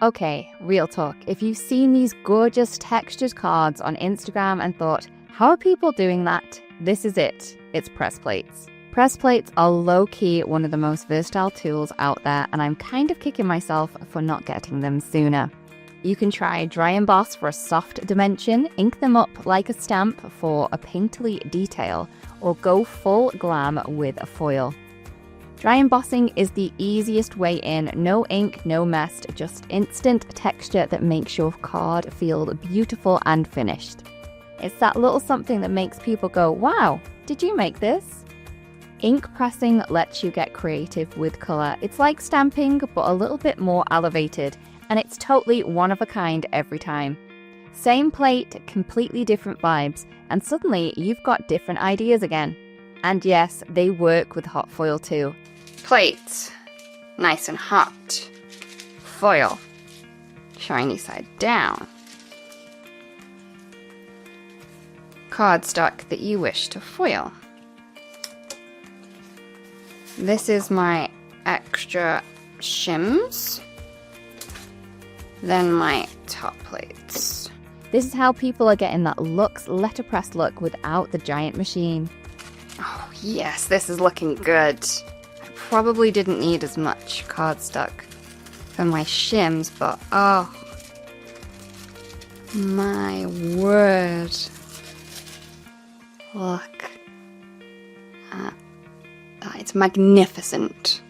Okay, real talk. If you've seen these gorgeous textured cards on Instagram and thought, how are people doing that? This is it. It's press plates. Press plates are low-key one of the most versatile tools out there, and I'm kind of kicking myself for not getting them sooner. You can try dry emboss for a soft dimension, ink them up like a stamp for a painterly detail, or go full glam with a foil. Dry embossing is the easiest way in, no ink, no mess, just instant texture that makes your card feel beautiful and finished. It's that little something that makes people go, wow, did you make this? Ink pressing lets you get creative with color. It's like stamping, but a little bit more elevated, and it's totally one of a kind every time. Same plate, completely different vibes, and suddenly you've got different ideas again. And yes, they work with hot foil too. Plate, nice and hot. Foil, shiny side down. Cardstock that you wish to foil. This is my extra shims. Then my top plates. This is how people are getting that Luxe letterpress look without the giant machine. Oh yes, this is looking good. Probably didn't need as much cardstock for my shims, but oh my word. Look at that, it's magnificent.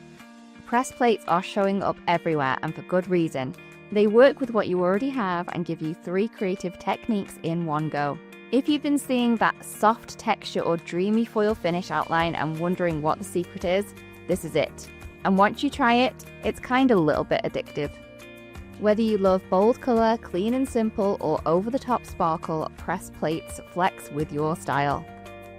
Press plates are showing up everywhere, and for good reason. They work with what you already have and give you 3 creative techniques in one go. If you've been seeing that soft texture or dreamy foil finish outline and wondering what the secret is, this is it. And once you try it, it's kind of a little bit addictive. Whether you love bold color, clean and simple, or over-the-top sparkle, press plates flex with your style.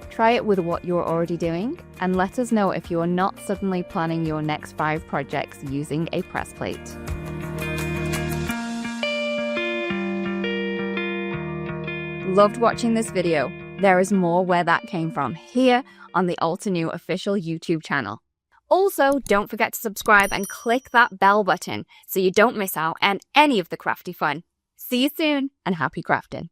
Try it with what you're already doing, and let us know if you're not suddenly planning your next 5 projects using a press plate. Loved watching this video. There is more where that came from here on the Alter New official YouTube channel. Also, don't forget to subscribe and click that bell button so you don't miss out on any of the crafty fun. See you soon, and happy crafting.